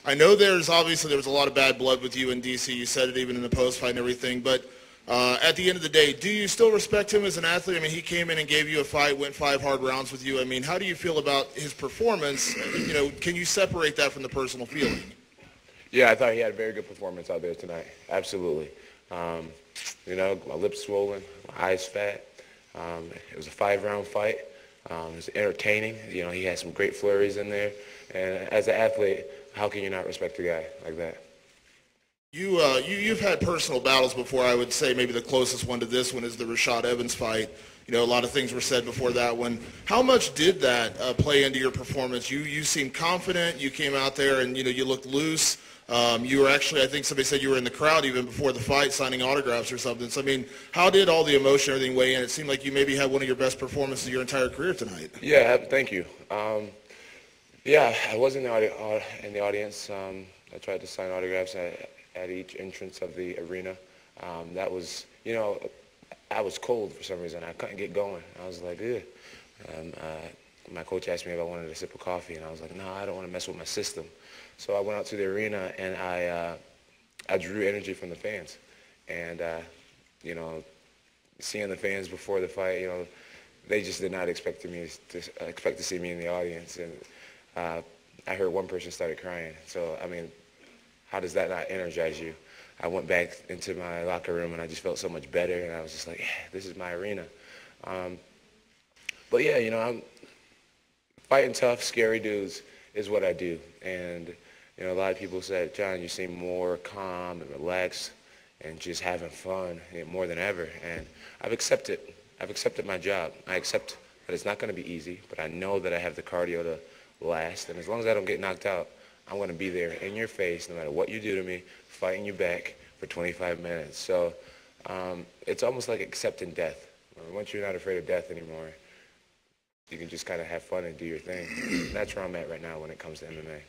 I know there was a lot of bad blood with you in DC. You said it even in the post fight and everything. But at the end of the day, do you still respect him as an athlete? I mean, he came in and gave you a fight, went 5 hard rounds with you. I mean, how do you feel about his performance? You know, can you separate that from the personal feeling? Yeah, I thought he had a very good performance out there tonight. Absolutely. You know, my lips swollen, my eyes fat. It was a 5-round fight. It was entertaining. You know, he had some great flurries in there. And as an athlete, how can you not respect a guy like that? You've had personal battles before. I would say maybe the closest one to this one is the Rashad Evans fight. You know, a lot of things were said before that one. How much did that play into your performance? You seemed confident. You came out there and, you know, you looked loose. You were actually, I think somebody said you were in the crowd even before the fight signing autographs or something. So, I mean, how did all the emotion, everything weigh in? It seemed like you maybe had one of your best performances of your entire career tonight. Yeah, thank you. Yeah, I was in the audience. I tried to sign autographs at each entrance of the arena. That was, you know, I was cold for some reason. I couldn't get going. I was like, ugh. My coach asked me if I wanted a sip of coffee, and I was like, no, I don't want to mess with my system. So I went out to the arena, and I drew energy from the fans. And, you know, seeing the fans before the fight, you know, they just did not expect to see me in the audience. And I heard one person started crying. So, I mean, how does that not energize you? I went back into my locker room, and I just felt so much better, and I was just like, yeah, this is my arena. But, yeah, you know, I'm fighting tough, scary dudes is what I do. And, you know, a lot of people said, John, you seem more calm and relaxed and just having fun more than ever. And I've accepted my job. I accept that it's not going to be easy, but I know that I have the cardio to last. And as long as I don't get knocked out, I'm going to be there in your face no matter what you do to me, fighting you back for 25 minutes. So it's almost like accepting death. Once you're not afraid of death anymore, you can just kind of have fun and do your thing. That's where I'm at right now when it comes to MMA.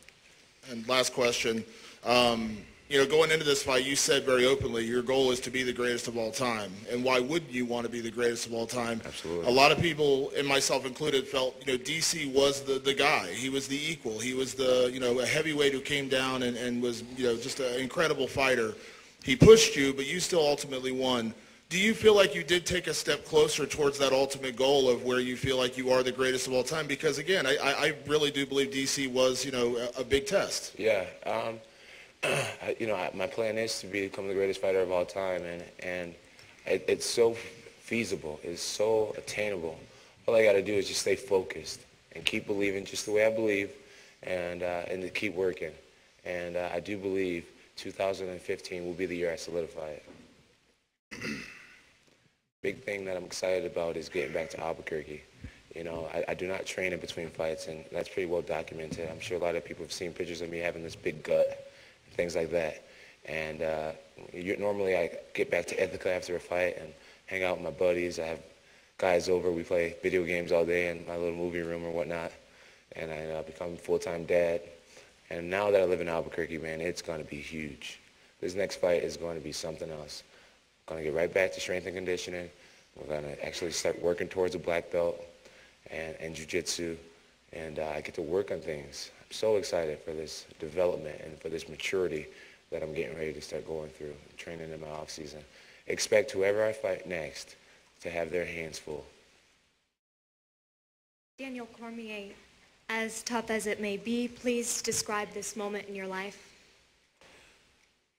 And last question, you know, going into this fight, you said very openly your goal is to be the greatest of all time. And why would you want to be the greatest of all time? Absolutely. A lot of people, and myself included, felt, you know, DC was the guy. He was the equal. He was the, you know, a heavyweight who came down and was, you know, just an incredible fighter. He pushed you, but you still ultimately won. Do you feel like you did take a step closer towards that ultimate goal of where you feel like you are the greatest of all time? Because, again, I really do believe DC was, you know, a big test. Yeah. You know, my plan is to become the greatest fighter of all time, and it's so feasible. It's so attainable. All I got to do is just stay focused and keep believing just the way I believe and to keep working. And I do believe 2015 will be the year I solidify it. Big thing that I'm excited about is getting back to Albuquerque. You know, I do not train in between fights, and that's pretty well documented. I'm sure a lot of people have seen pictures of me having this big gut, things like that. And normally I get back to Ithaca after a fight and hang out with my buddies. I have guys over. We play video games all day in my little movie room or whatnot. And I become a full-time dad. And now that I live in Albuquerque, man, it's going to be huge. This next fight is going to be something else. Going to get right back to strength and conditioning. We're going to actually start working towards a black belt and jiu-jitsu. And I get to work on things. I'm so excited for this development and for this maturity that I'm getting ready to start going through, training in my off-season. Expect whoever I fight next to have their hands full. Daniel Cormier, as tough as it may be, please describe this moment in your life.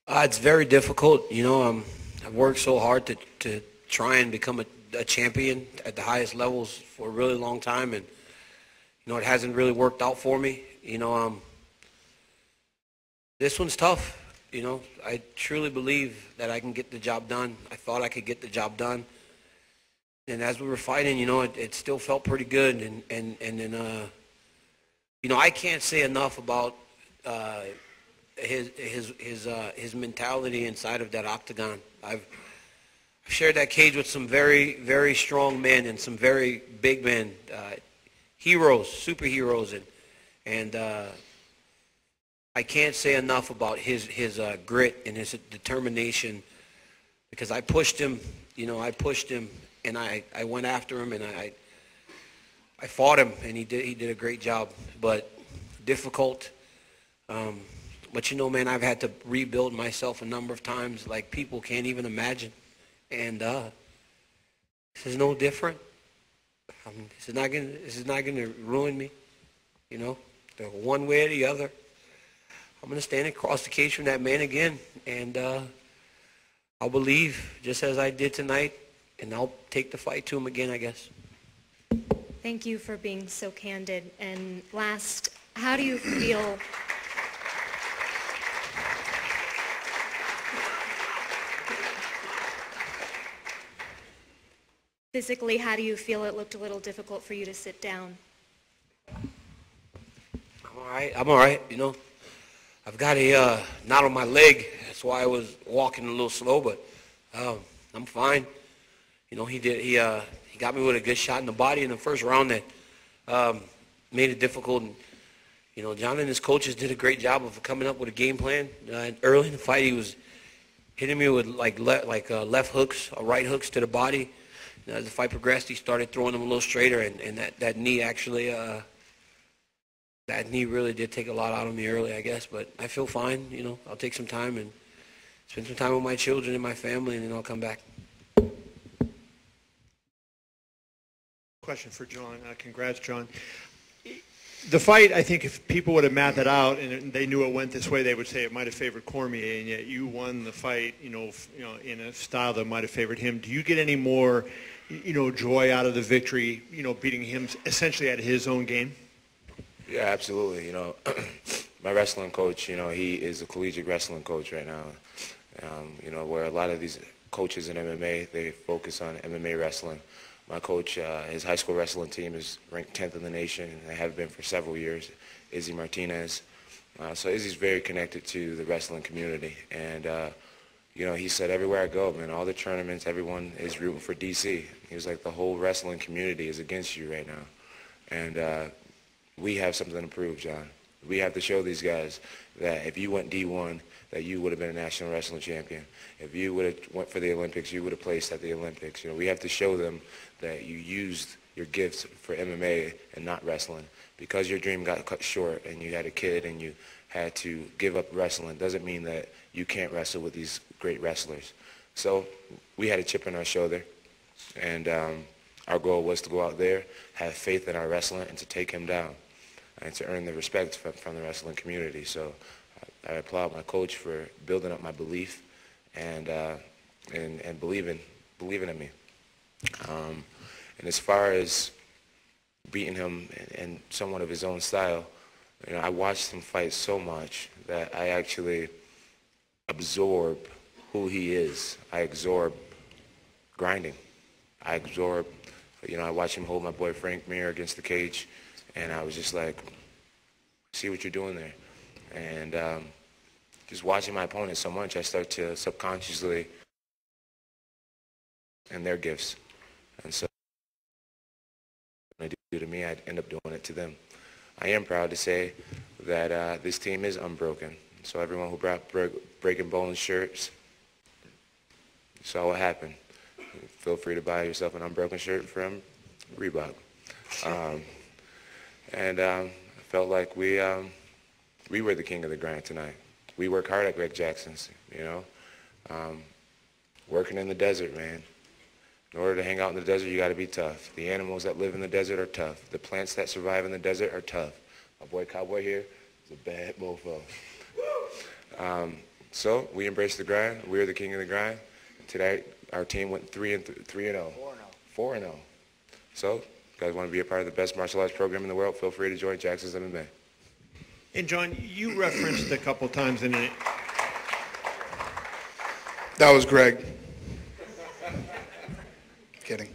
It's very difficult. You know, I've worked so hard to try and become a champion at the highest levels for a really long time, and you know, it hasn't really worked out for me. You know, this one's tough. You know, I truly believe that I can get the job done. I thought I could get the job done, and as we were fighting, you know, it still felt pretty good. And then, you know, I can't say enough about his mentality inside of that octagon. I've shared that cage with some very, very strong men and some very big men, heroes, superheroes, and I can't say enough about his grit and his determination, because I pushed him, you know, and I went after him, and I fought him, and he did a great job, but difficult. But you know, man, I've had to rebuild myself a number of times like people can't even imagine. And this is no different. This is not gonna ruin me. You know, one way or the other. I'm gonna stand across the cage from that man again, and I'll believe just as I did tonight, and I'll take the fight to him again, I guess. Thank you for being so candid. And last, how do you feel? Physically, how do you feel? It looked a little difficult for you to sit down. I'm all right, you know. I've got a knot on my leg. That's why I was walking a little slow, but I'm fine. You know, he got me with a good shot in the body in the first round that made it difficult. And, you know, John and his coaches did a great job of coming up with a game plan. Early in the fight, he was hitting me with left hooks, right hooks to the body. As the fight progressed, he started throwing them a little straighter, and that knee actually, that knee really did take a lot out of me early, I guess. But I feel fine. You know, I'll take some time and spend some time with my children and my family, and then I'll come back. Question for John. Congrats, John. The fight, I think if people would have mapped it out and they knew it went this way, they would say it might have favored Cormier, and yet you won the fight, you know, in a style that might have favored him. Do you get any more, you know, joy out of the victory, you know, beating him essentially at his own game? Yeah, absolutely. You know, my wrestling coach, you know, he is a collegiate wrestling coach right now. You know, where a lot of these coaches in MMA, they focus on MMA wrestling. My coach, his high school wrestling team is ranked 10th in the nation, and they have been for several years, Izzy Martinez. So Izzy's very connected to the wrestling community. And, you know, he said, everywhere I go, man, all the tournaments, everyone is rooting for DC. He was like, the whole wrestling community is against you right now. And we have something to prove, John. We have to show these guys that if you went D1, that you would have been a national wrestling champion. If you would have went for the Olympics, you would have placed at the Olympics. You know, we have to show them that you used your gifts for MMA and not wrestling. Because your dream got cut short and you had a kid and you had to give up wrestling doesn't mean that you can't wrestle with these great wrestlers. So we had a chip on our shoulder, and our goal was to go out there, have faith in our wrestling, and to take him down, and to earn the respect from the wrestling community. So I applaud my coach for building up my belief and believing in me. And as far as beating him in somewhat of his own style, you know, I watched him fight so much that I actually absorb who he is. I absorb grinding. I absorb, you know, I watched him hold my boy Frank Mir against the cage, and I was just like, see what you're doing there. And just watching my opponent so much, I start to subconsciously and their gifts. And so when they do to me, I'd end up doing it to them. I am proud to say that this team is unbroken. So everyone who brought Breaking Bones shirts, you saw what happened. Feel free to buy yourself an unbroken shirt from Reebok. I felt like we were the king of the grind tonight. We work hard at Greg Jackson's, you know. Working in the desert, man. In order to hang out in the desert, you got to be tough. The animals that live in the desert are tough. The plants that survive in the desert are tough. My boy Cowboy here is a bad mofo. So we embrace the grind. We're the king of the grind. Today, our team went 3-0. 4-0. So, if you guys want to be a part of the best martial arts program in the world, feel free to join Jackson's MMA. And John, you referenced a couple times in it. That was Greg. Kidding.